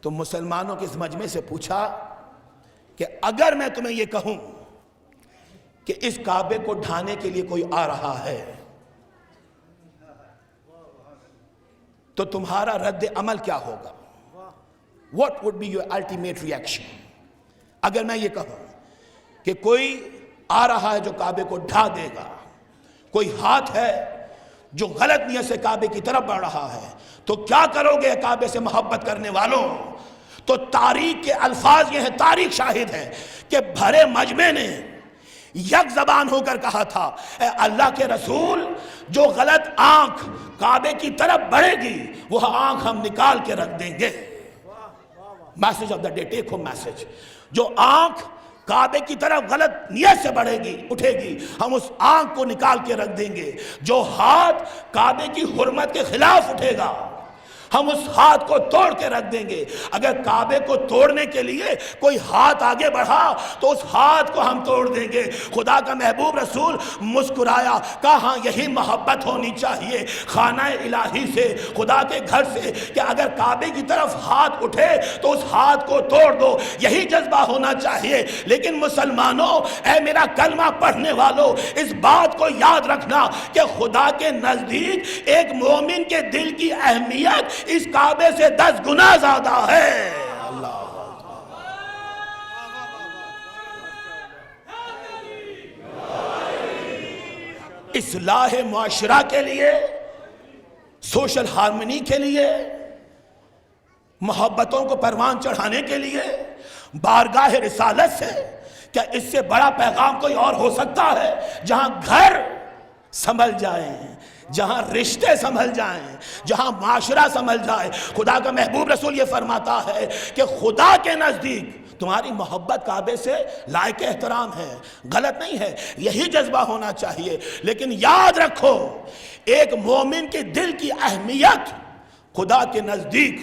تو مسلمانوں کے اس مجمع سے پوچھا کہ اگر میں تمہیں یہ کہوں کہ اس کعبے کو ڈھانے کے لیے کوئی آ رہا ہے تو تمہارا رد عمل کیا ہوگا؟ What would be your ultimate reaction؟ اگر میں یہ کہوں کہ کوئی آ رہا ہے جو کعبے کو ڈھا دے گا، کوئی ہاتھ ہے جو غلط نیت سے کعبے کی طرف بڑھ رہا ہے، تو کیا کرو گے کعبے سے محبت کرنے والوں؟ تو تاریخ کے الفاظ یہ ہیں، تاریخ شاہد ہے کہ بھرے مجمع نے یک زبان ہو کر کہا تھا، اے اللہ کے رسول، جو غلط آنکھ کعبے کی طرف بڑھے گی وہ آنکھ ہم نکال کے رکھ دیں گے۔ Message of the day, take home message. جو آنکھ کعبے کی طرف غلط نیت سے بڑھے گی، اٹھے گی، ہم اس آنکھ کو نکال کے رکھ دیں گے۔ جو ہاتھ کعبے کی حرمت کے خلاف اٹھے گا، ہم اس ہاتھ کو توڑ کے رکھ دیں گے۔ اگر کعبے کو توڑنے کے لیے کوئی ہاتھ آگے بڑھا تو اس ہاتھ کو ہم توڑ دیں گے۔ خدا کا محبوب رسول مسکرایا، کہا ہاں یہی محبت ہونی چاہیے خانہ الہی سے، خدا کے گھر سے، کہ اگر کعبے کی طرف ہاتھ اٹھے تو اس ہاتھ کو توڑ دو، یہی جذبہ ہونا چاہیے۔ لیکن مسلمانوں، اے میرا کلمہ پڑھنے والوں، اس بات کو یاد رکھنا کہ خدا کے نزدیک ایک مومن کے دل کی اہمیت اس کعبے سے 10 گنا زیادہ ہے۔ اللہ اصلاح معاشرہ کے لیے، سوشل ہارمنی کے لیے، محبتوں کو پروان چڑھانے کے لیے، بارگاہ رسالت سے، کیا اس سے بڑا پیغام کوئی اور ہو سکتا ہے؟ جہاں گھر سنبھل جائیں، جہاں رشتے سنبھل جائیں، جہاں معاشرہ سنبھل جائے۔ خدا کا محبوب رسول یہ فرماتا ہے کہ خدا کے نزدیک تمہاری محبت کعبے سے لائق احترام ہے، غلط نہیں ہے، یہی جذبہ ہونا چاہیے۔ لیکن یاد رکھو، ایک مومن کے دل کی اہمیت خدا کے نزدیک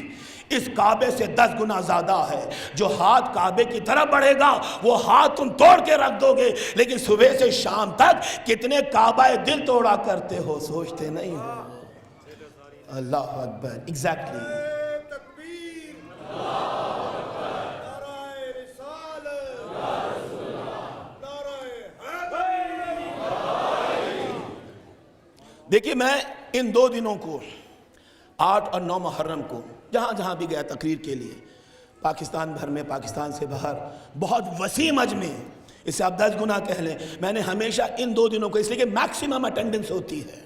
اس کعبے سے 10 گنا زیادہ ہے۔ جو ہاتھ کعبے کی طرف بڑھے گا وہ ہاتھ تم توڑ کے رکھ دو گے، لیکن صبح سے شام تک کتنے کعبہ دل توڑا کرتے ہو، سوچتے نہیں ہو۔ اللہ اکبر، ایگزیکٹلی۔ دیکھیے، میں ان 2 دنوں کو 8 اور 9 محرم کو جہاں جہاں بھی گیا تقریر کے لیے، پاکستان بھر میں، پاکستان سے باہر، بہت وسیع مجمع، اس سے آپ 10 گنا کہہ لیں، میں نے ہمیشہ ان 2 دنوں کو، اس لیے کہ میکسیمم اٹینڈنس ہوتی ہے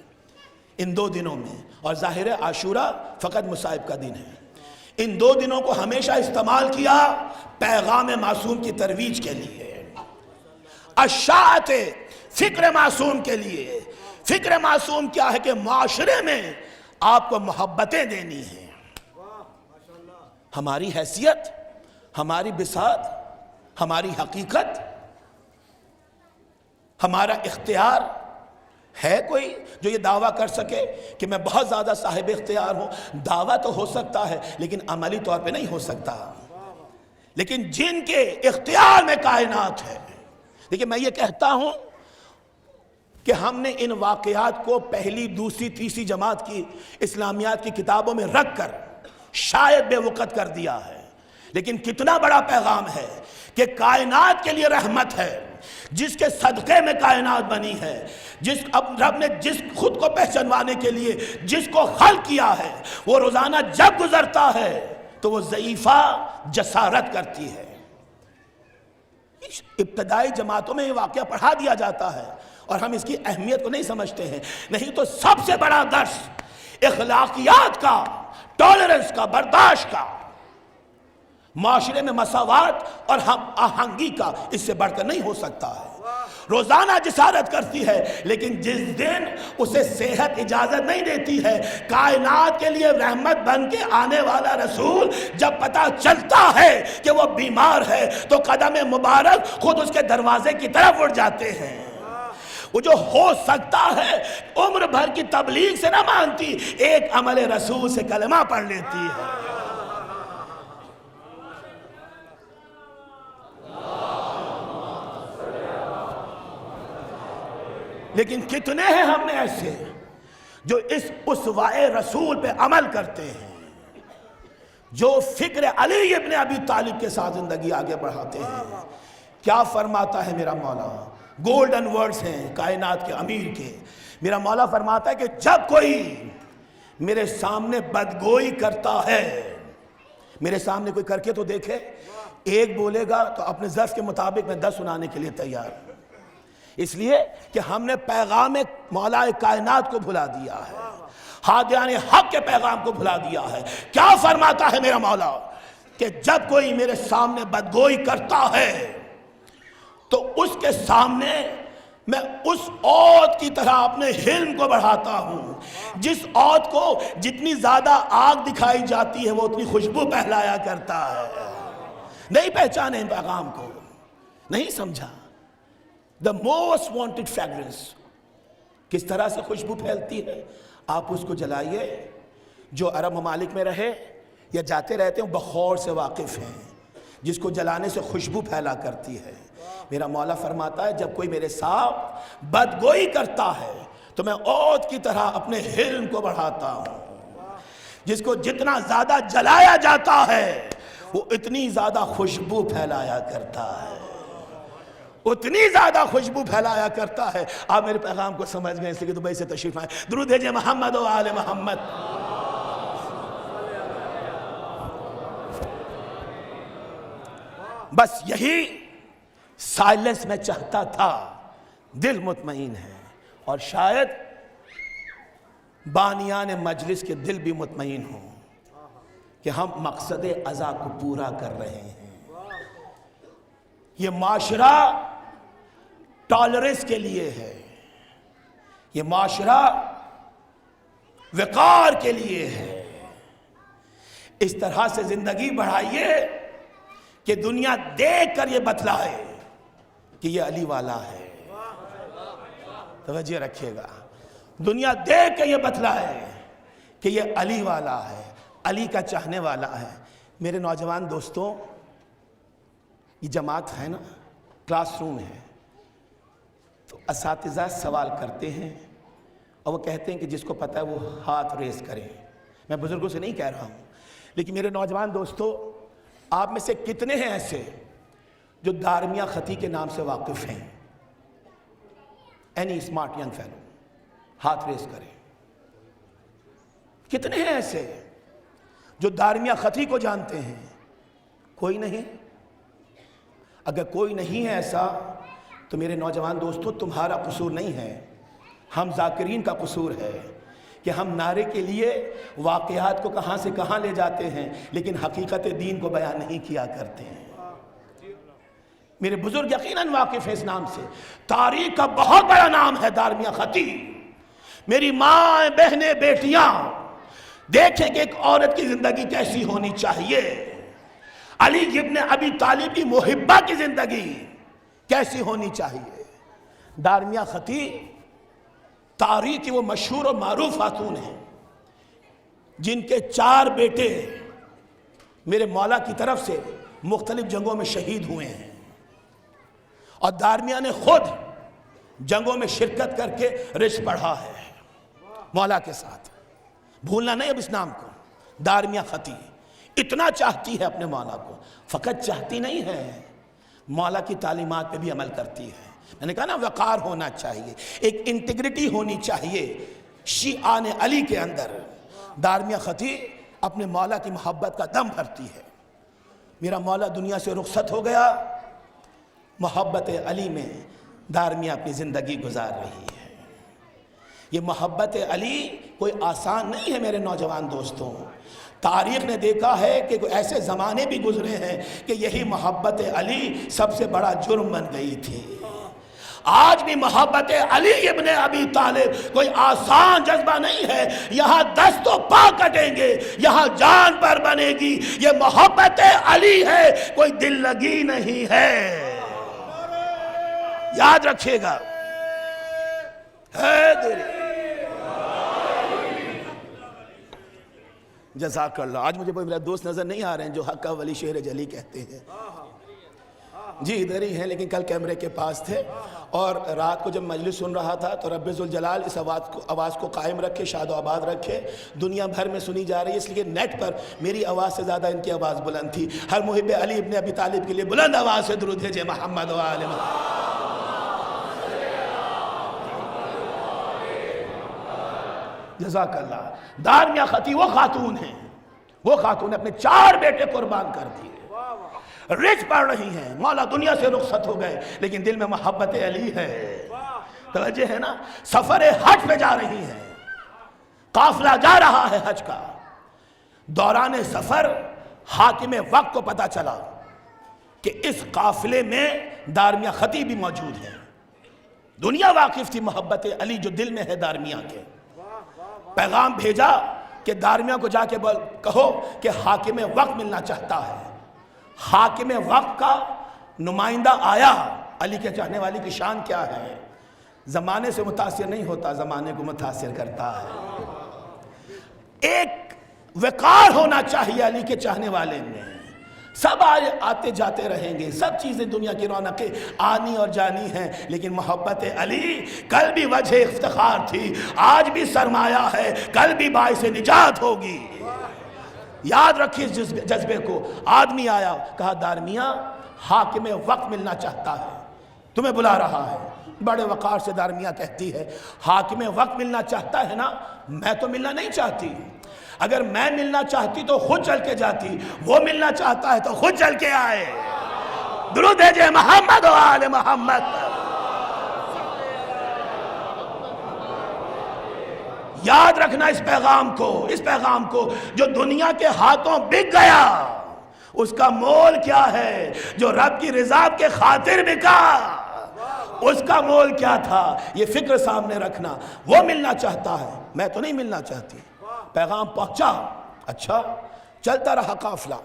ان 2 دنوں میں، اور ظاہر ہے عاشورہ فقط مصائب کا دن ہے، ان 2 دنوں کو ہمیشہ استعمال کیا پیغام معصوم کی ترویج کے لیے، اشاعت فکر معصوم کے لیے۔ فکر معصوم کیا ہے کہ معاشرے میں آپ کو محبتیں دینی ہیں۔ ہماری حیثیت، ہماری بساط، ہماری حقیقت، ہمارا اختیار ہے کوئی جو یہ دعویٰ کر سکے کہ میں بہت زیادہ صاحب اختیار ہوں؟ دعویٰ تو ہو سکتا ہے لیکن عملی طور پہ نہیں ہو سکتا۔ لیکن جن کے اختیار میں کائنات ہے، دیکھیں میں یہ کہتا ہوں کہ ہم نے ان واقعات کو پہلی، دوسری، تیسری جماعت کی اسلامیات کی کتابوں میں رکھ کر شاید بے وقت کر دیا ہے، لیکن کتنا بڑا پیغام ہے کہ کائنات کے لیے رحمت ہے، جس کے صدقے میں کائنات بنی ہے، اب رب نے جس خود کو پہچانوانے کے لیے جس کو خلق کیا ہے، وہ روزانہ جب گزرتا ہے تو وہ ضعیفہ جسارت کرتی ہے۔ ابتدائی جماعتوں میں یہ واقعہ پڑھا دیا جاتا ہے اور ہم اس کی اہمیت کو نہیں سمجھتے ہیں۔ نہیں تو سب سے بڑا درس اخلاقیات کا، ٹالرنس کا، برداشت کا، معاشرے میں مساوات اور ہم آہنگی کا، اس سے بڑھ کر نہیں ہو سکتا ہے۔ روزانہ جسارت کرتی ہے، لیکن جس دن اسے صحت اجازت نہیں دیتی ہے، کائنات کے لیے رحمت بن کے آنے والا رسول جب پتہ چلتا ہے کہ وہ بیمار ہے تو قدم مبارک خود اس کے دروازے کی طرف اٹھ جاتے ہیں۔ وہ جو ہو سکتا ہے عمر بھر کی تبلیغ سے نہ مانتی، ایک عمل رسول سے کلمہ پڑھ لیتی ہے۔ لیکن کتنے ہیں ہم میں ایسے جو اس اسوہ رسول پہ عمل کرتے ہیں؟ جو فکر علی ابن ابی طالب کے ساتھ زندگی آگے بڑھاتے ہیں. کیا فرماتا ہے میرا مولا؟ گولڈن ورڈز ہیں کائنات کے امیر کے. میرا مولا فرماتا ہے کہ جب کوئی میرے سامنے بدگوئی کرتا ہے، میرے سامنے کوئی کر کے تو دیکھے، ایک بولے گا تو اپنے ظرف کے مطابق میں 10 سنانے کے لیے تیار. اس لیے کہ ہم نے پیغام مولا کائنات کو بھلا دیا ہے، ہادیان حق کے پیغام کو بھلا دیا ہے. کیا فرماتا ہے میرا مولا کہ جب کوئی میرے سامنے بدگوئی کرتا ہے تو اس کے سامنے میں اس عود کی طرح اپنے حلم کو بڑھاتا ہوں. جس عود کو جتنی زیادہ آگ دکھائی جاتی ہے وہ اتنی خوشبو پھیلایا کرتا ہے. نہیں پہچانے پیغام کو، نہیں سمجھا. The most wanted fragrance کس طرح سے خوشبو پھیلتی ہے. آپ اس کو جلائیے. جو عرب ممالک میں رہے یا جاتے رہتے ہیں بخور سے واقف ہیں، جس کو جلانے سے خوشبو پھیلا کرتی ہے. میرا مولا فرماتا ہے جب کوئی میرے ساتھ بدگوئی کرتا ہے تو میں عود کی طرح اپنے حلم کو بڑھاتا ہوں. جس کو جتنا زیادہ جلایا جاتا ہے وہ اتنی زیادہ خوشبو پھیلایا کرتا ہے، اتنی زیادہ خوشبو پھیلایا کرتا ہے. آپ میرے پیغام کو سمجھ گئے، اس لیے دبئی سے تشریف آئے. درود بھیجیں محمد و آل محمد. بس یہی سائلنس میں چاہتا تھا. دل مطمئن ہے اور شاید بانیان مجلس کے دل بھی مطمئن ہوں کہ ہم مقصد ازا کو پورا کر رہے ہیں. یہ معاشرہ ٹالرنس کے لیے ہے، یہ معاشرہ وقار کے لیے ہے. اس طرح سے زندگی بڑھائیے کہ دنیا دیکھ کر یہ بتلائے کہ یہ علی والا ہے. توجہ رکھیے گا. دنیا دیکھ کے یہ بتلائے کہ یہ علی والا ہے، علی کا چاہنے والا ہے. میرے نوجوان دوستوں، یہ جماعت ہے نا، کلاس روم ہے، تو اساتذہ سوال کرتے ہیں اور وہ کہتے ہیں کہ جس کو پتہ ہے وہ ہاتھ ریز کریں. میں بزرگوں سے نہیں کہہ رہا ہوں، لیکن میرے نوجوان دوستوں، آپ میں سے کتنے ہیں ایسے جو دارمیہ خطی کے نام سے واقف ہیں؟ اینی اسمارٹ ینگ فیلو ہاتھ ریز کریں. کتنے ہیں ایسے جو دارمیہ خطی کو جانتے ہیں؟ کوئی نہیں. اگر کوئی نہیں ہے ایسا تو میرے نوجوان دوستو تمہارا قصور نہیں ہے، ہم ذاکرین کا قصور ہے کہ ہم نعرے کے لیے واقعات کو کہاں سے کہاں لے جاتے ہیں لیکن حقیقت دین کو بیان نہیں کیا کرتے ہیں. میرے بزرگ یقیناً واقف ہیں اس نام سے. تاریخ کا بہت بڑا نام ہے دارمیہ خطی. میری ماں، بہنیں، بیٹیاں، دیکھیں کہ ایک عورت کی زندگی کیسی ہونی چاہیے. علی ابن ابی طالب کی محبہ کی زندگی کیسی ہونی چاہیے. دارمیہ خطی تاریخ کی وہ مشہور و معروف خاتون ہیں جن کے 4 بیٹے میرے مولا کی طرف سے مختلف جنگوں میں شہید ہوئے ہیں، اور دارمیہ نے خود جنگوں میں شرکت کر کے رشک پڑھا ہے مولا کے ساتھ. بھولنا نہیں اب اس نام کو. دارمیہ خطی اتنا چاہتی ہے اپنے مولا کو، فقط چاہتی نہیں ہے، مولا کی تعلیمات پہ بھی عمل کرتی ہے. میں نے کہا نا وقار ہونا چاہیے، ایک انٹیگریٹی ہونی چاہیے شیعان علی کے اندر. دارمیہ خطی اپنے مولا کی محبت کا دم بھرتی ہے. میرا مولا دنیا سے رخصت ہو گیا، محبت علی میں دارمیہ اپنی زندگی گزار رہی ہے. یہ محبت علی کوئی آسان نہیں ہے میرے نوجوان دوستوں. تاریخ نے دیکھا ہے کہ ایسے زمانے بھی گزرے ہیں کہ یہی محبت علی سب سے بڑا جرم بن گئی تھی. آج بھی محبت علی ابن ابی طالب کوئی آسان جذبہ نہیں ہے. یہاں دست و پا کٹیں گے، یہاں جان پر بنے گی. یہ محبت علی ہے، کوئی دل لگی نہیں ہے. یاد رکھیے گا. جزاک اللہ. آج مجھے کوئی میرا دوست نظر نہیں آ رہے ہیں جو حق کا ولی شہر جلی کہتے ہیں. جی ادھر ہی ہیں، لیکن کل کیمرے کے پاس تھے، اور رات کو جب مجلس سن رہا تھا تو رب ذوالجلال اس آواز کو قائم رکھے، شاد و آباد رکھے، دنیا بھر میں سنی جا رہی ہے، اس لیے نیٹ پر میری آواز سے زیادہ ان کی آواز بلند تھی۔ ہر محب علی ابن ابی طالب کے لیے بلند آواز سے درود بھیجے محمد و آل محمد۔ جزاک اللہ۔ دارمیہ خطی وہ خاتون ہیں، وہ خاتون اپنے 4 بیٹے قربان کر دیے، رچ پڑھ رہی ہیں، مولا دنیا سے رخصت ہو گئے، لیکن دل میں محبت علی ہے، توجہ ہے نا۔ سفر حج پہ جا رہی ہیں، قافلہ جا رہا ہے حج کا، دوران سفر حاکم وقت کو پتا چلا کہ اس قافلے میں دارمیہ خطی بھی موجود ہے۔ دنیا واقف تھی محبت علی جو دل میں ہے دارمیہ کے، پیغام بھیجا کہ دارمیہ کو جا کے کہو کہ حاکم وقت ملنا چاہتا ہے۔ حاکم وقت کا نمائندہ آیا، علی کے چاہنے والی کی شان کیا ہے، زمانے سے متاثر نہیں ہوتا، زمانے کو متاثر کرتا ہے۔ ایک وقار ہونا چاہیے علی کے چاہنے والے میں، سب آتے جاتے رہیں گے، سب چیزیں دنیا کی رونقیں آنی اور جانی ہیں، لیکن محبت علی کل بھی وجہ افتخار تھی، آج بھی سرمایہ ہے، کل بھی باعث نجات ہوگی۔ یاد رکھیے اس جذبے کو۔ آدمی آیا، کہا دارمیہ حاکم وقت ملنا چاہتا ہے، تمہیں بلا رہا ہے۔ بڑے وقار سے دارمیہ کہتی ہے حاکم وقت ملنا چاہتا ہے نا، میں تو ملنا نہیں چاہتی، اگر میں ملنا چاہتی تو خود چل کے جاتی، وہ ملنا چاہتا ہے تو خود چل کے آئے۔ درود بھیجے محمد و آل محمد۔ یاد رکھنا اس پیغام کو جو دنیا کے ہاتھوں بک گیا، اس کا مول کیا ہے؟ جو رب کی رضا کے خاطر بکا، اس کا مول کیا تھا؟ یہ فکر سامنے رکھنا۔ وہ ملنا چاہتا ہے، میں تو نہیں ملنا چاہتی۔ پیغام پہنچا، اچھا چلتا رہا قافلہ۔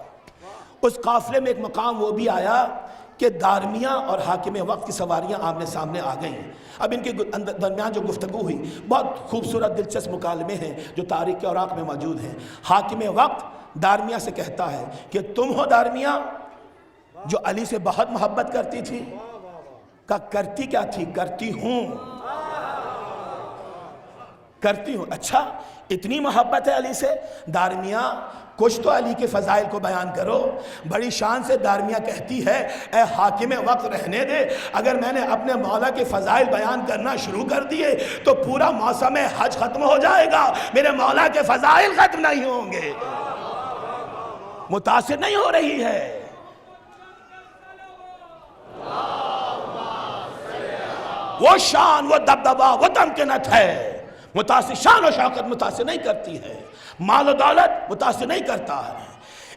اس قافلے میں ایک مقام وہ بھی آیا کہ دارمیہ اور حاکم وقت کی سواریاں آمنے سامنے آ گئیں۔ اب ان کے درمیان جو گفتگو ہوئی، بہت خوبصورت دلچسپ مکالمے ہیں جو تاریخ کے اوراق میں موجود ہیں۔ حاکم وقت دارمیہ سے کہتا ہے کہ تم ہو دارمیہ جو علی سے بہت محبت کرتی تھی؟ کہا کرتی کیا تھی؟ کرتی ہوں۔ اچھا اتنی محبت ہے علی سے؟ دارمیہ کچھ تو علی کے فضائل کو بیان کرو۔ بڑی شان سے دارمیہ کہتی ہے اے حاکم وقت رہنے دے، اگر میں نے اپنے مولا کے فضائل بیان کرنا شروع کر دیے تو پورا موسم حج ختم ہو جائے گا، میرے مولا کے فضائل ختم نہیں ہوں گے۔ متاثر نہیں ہو رہی ہے۔ وہ شان، وہ دبدبا، وہ تمکنت ہے، متاثر، شان و شوکت متاثر نہیں کرتی ہے، مال و دولت متاثر نہیں کرتا ہے،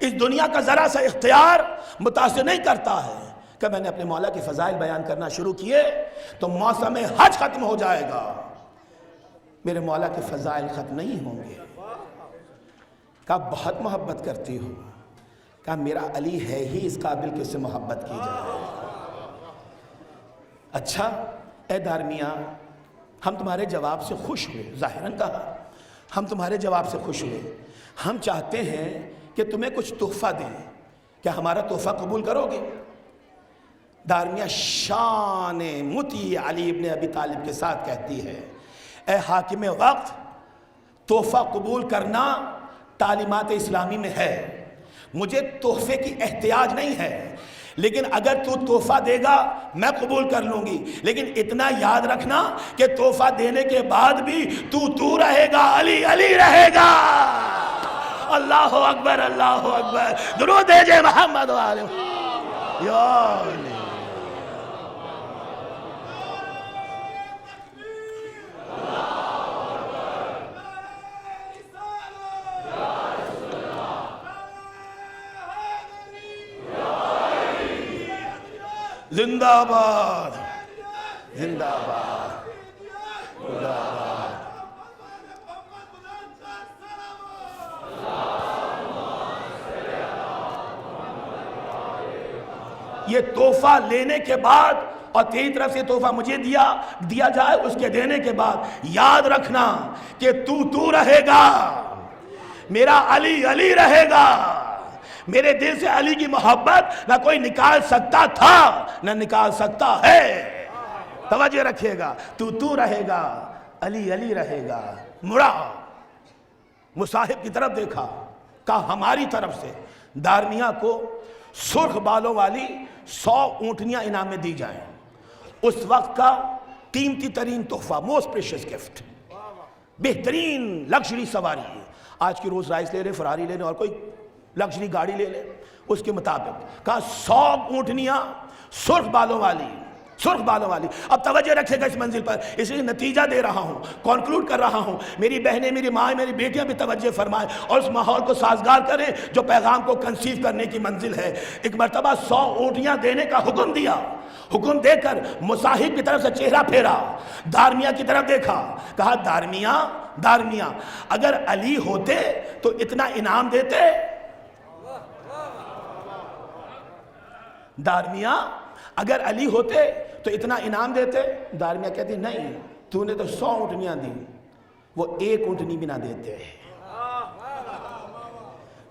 اس دنیا کا ذرا سا اختیار متاثر نہیں کرتا ہے۔ کہ میں نے اپنے مولا کے فضائل بیان کرنا شروع کیے تو موسم حج ختم ہو جائے گا، میرے مولا کے فضائل ختم نہیں ہوں گے۔ کہا بہت محبت کرتی ہو؟ کہا میرا علی ہے ہی اس قابل کہ اس سے محبت کی جائے۔ اچھا اے دارمیہ ہم تمہارے جواب سے خوش ہوئے، ظاہراً کہا ہم تمہارے جواب سے خوش ہوئے، ہم چاہتے ہیں کہ تمہیں کچھ تحفہ دیں، کیا ہمارا تحفہ قبول کرو گے؟ دارمیہ شان مطیع علی ابن ابی طالب کے ساتھ کہتی ہے اے حاکم وقت، تحفہ قبول کرنا تعلیمات اسلامی میں ہے، مجھے تحفے کی احتیاج نہیں ہے، لیکن اگر تو تحفہ دے گا میں قبول کر لوں گی، لیکن اتنا یاد رکھنا کہ تحفہ دینے کے بعد بھی تو رہے گا، علی علی رہے گا۔ اللہ اکبر، اللہ اکبر، درود بھیجے محمد و آل محمد۔ یا علی زندہ باد، زندہ باد، زندہ باد۔ یہ تحفہ لینے کے بعد اور تیری طرف سے تحفہ مجھے دیا جائے، اس کے دینے کے بعد یاد رکھنا کہ تو رہے گا، میرا علی علی رہے گا، میرے دل سے علی کی محبت نہ کوئی نکال سکتا تھا نہ نکال سکتا ہے۔ توجہ رکھیے گا، تو رہے گا، علی علی رہے گا۔ مڑا مصاحب کی طرف دیکھا، کہا ہماری طرف سے دارمیہ کو سرخ بالوں والی 100 اونٹنیاں انعام میں دی جائیں۔ اس وقت کا قیمتی ترین تحفہ، موسٹ پریشیس گفٹ، بہترین لگژری سواری ہے۔ آج کی روز رائس لے لے، فراری لے لے، اور کوئی لگژری گاڑی لے لے، اس کے مطابق کہا 100 اونٹنیاں سرخ بالوں والی، سرخ بالوں والی۔ اب توجہ رکھے گا اس منزل پر، اس لیے نتیجہ دے رہا ہوں، کنکلوڈ کر رہا ہوں۔ میری بہنیں، میری ماں، میری بیٹیاں بھی توجہ فرمائیں اور اس ماحول کو سازگار کریں جو پیغام کو کنسیو کرنے کی منزل ہے۔ ایک مرتبہ 100 اونٹیاں دینے کا حکم دیا، حکم دے کر مصاحب کی طرف سے چہرہ پھیرا، دارمیہ کی طرف دیکھا، کہا دارمیہ اگر علی ہوتے تو اتنا انعام دیتے؟ دارمیہ اگر علی ہوتے تو اتنا انعام دیتے؟ دارمیہ کہتی نہیں، تو نے تو 100 اونٹنیاں دی، وہ 1 اونٹنی بھی نہ دیتے،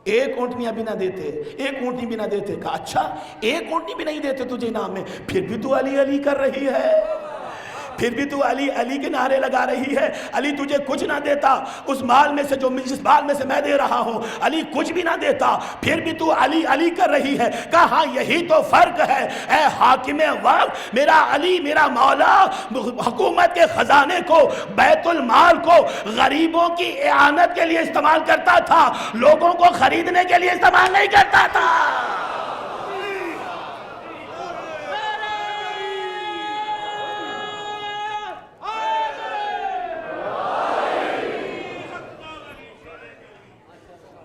1 اونٹنیاں بھی نہ دیتے، 1 اونٹنی بھی نہ دیتے۔ کہا اچھا 1 اونٹنی بھی نہیں دیتے تجھے انعام میں، پھر بھی تو علی علی کر رہی ہے، پھر بھی تو علی علی کے نعرے لگا رہی ہے۔ علی تجھے کچھ نہ دیتا اس مال میں سے جس مال میں سے میں دے رہا ہوں، علی کچھ بھی نہ دیتا، پھر بھی تو علی علی کر رہی ہے۔ کہا ہاں یہی تو فرق ہے اے حاکم وقت، میرا علی میرا مولا حکومت کے خزانے کو، بیت المال کو غریبوں کی اعانت کے لیے استعمال کرتا تھا، لوگوں کو خریدنے کے لیے استعمال نہیں کرتا تھا۔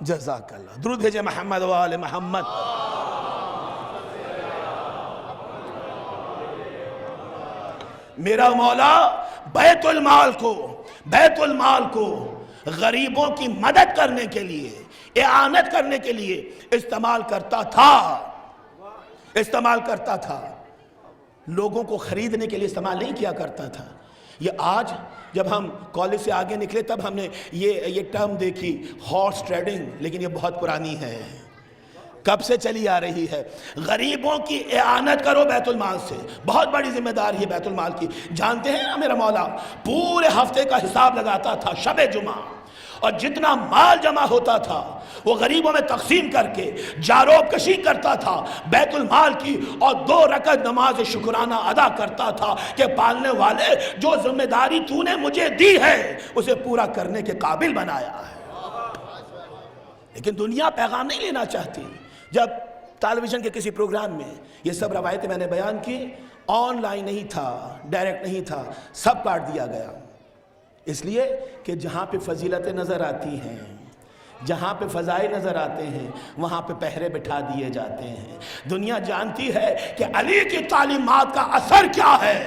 جزاک اللہ، درود بھیجے محمد و آل محمد۔ میرا مولا بیت المال کو غریبوں کی مدد کرنے کے لیے، اعانت کرنے کے لیے استعمال کرتا تھا، لوگوں کو خریدنے کے لیے استعمال نہیں کیا کرتا تھا۔ یہ آج جب ہم کالج سے آگے نکلے تب ہم نے یہ ٹرم دیکھی، ہارس ٹریڈنگ، لیکن یہ بہت پرانی ہے، کب سے چلی آ رہی ہے۔ غریبوں کی اعانت کرو بیت المال سے، بہت بڑی ذمہ داری ہے بیت المال کی۔ جانتے ہیں نا میرا مولا پورے ہفتے کا حساب لگاتا تھا شب جمعہ، اور جتنا مال جمع ہوتا تھا وہ غریبوں میں تقسیم کر کے جاروب کشی کرتا تھا بیت المال کی، اور 2 رکعت نماز شکرانہ ادا کرتا تھا کہ پالنے والے جو ذمہ داری تو نے مجھے دی ہے اسے پورا کرنے کے قابل بنایا ہے۔ لیکن دنیا پیغام نہیں لینا چاہتی۔ جب ٹیلی ویژن کے کسی پروگرام میں یہ سب روایتیں میں نے بیان کی، آن لائن نہیں تھا، ڈائریکٹ نہیں تھا، سب کاٹ دیا گیا، اس لیے کہ جہاں پہ فضیلتیں نظر آتی ہیں، جہاں پہ فضائل نظر آتے ہیں، وہاں پہ پہرے بٹھا دیے جاتے ہیں۔ دنیا جانتی ہے کہ علی کی تعلیمات کا اثر کیا ہے،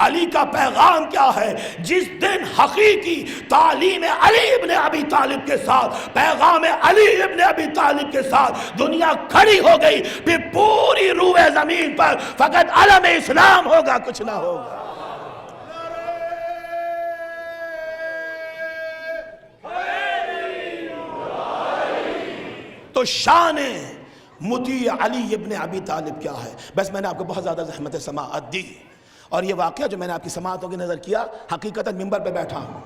علی کا پیغام کیا ہے۔ جس دن حقیقی تعلیم علی ابن ابی طالب کے ساتھ، پیغام علی ابن ابی طالب کے ساتھ دنیا کھڑی ہو گئی، پھر پوری روئے زمین پر فقط علم اسلام ہوگا، کچھ نہ ہوگا۔ تو شان مطیع علی ابن ابی طالب کیا ہے؟ بس میں نے آپ کو بہت زیادہ زحمت سماعت دی، اور یہ واقعہ جو میں نے آپ کی سماعتوں کی نظر کیا، حقیقتاً ممبر پہ بیٹھا ہوں،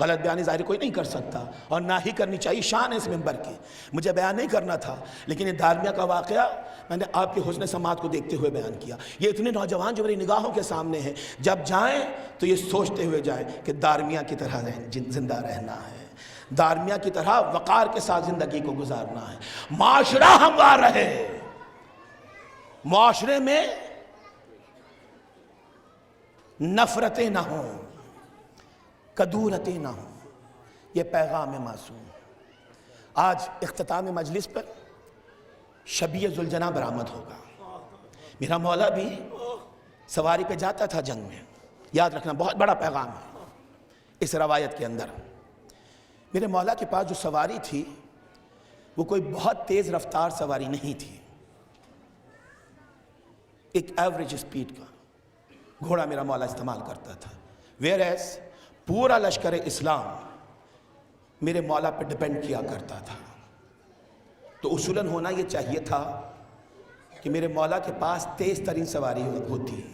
غلط بیانی ظاہر کوئی نہیں کر سکتا اور نہ ہی کرنی چاہیے، شان ہے اس ممبر کی، مجھے بیان نہیں کرنا تھا، لیکن یہ دارمیہ کا واقعہ میں نے آپ کے حسن سماعت کو دیکھتے ہوئے بیان کیا۔ یہ اتنے نوجوان جو میری نگاہوں کے سامنے ہیں، جب جائیں تو یہ سوچتے ہوئے جائیں کہ دارمیہ کی طرح زندہ رہنا ہے، دارمیہ کی طرح وقار کے ساتھ زندگی کو گزارنا ہے، معاشرہ ہموار رہے، معاشرے میں نفرتیں نہ ہوں، کدورتیں نہ ہوں، یہ پیغام معصوم۔ آج اختتام مجلس پر شبیہ ذوالجناح برآمد ہوگا۔ میرا مولا بھی سواری پہ جاتا تھا جنگ میں، یاد رکھنا بہت بڑا پیغام ہے اس روایت کے اندر۔ میرے مولا کے پاس جو سواری تھی وہ کوئی بہت تیز رفتار سواری نہیں تھی، ایک ایوریج سپیڈ کا گھوڑا میرا مولا استعمال کرتا تھا، ویئر ایز پورا لشکر اسلام میرے مولا پہ ڈیپینڈ کیا کرتا تھا۔ تو اصولاً ہونا یہ چاہیے تھا کہ میرے مولا کے پاس تیز ترین سواری ہوتی ہے،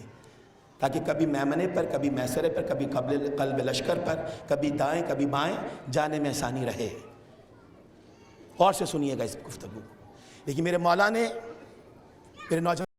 تاکہ کبھی میمنے پر، کبھی میسرے پر، کبھی قلب لشکر پر، کبھی دائیں کبھی بائیں، جانے میں آسانی رہے۔ غور سے سنیے گا اس گفتگو کو۔ لیکن میرے مولا نے، میرے نوجوان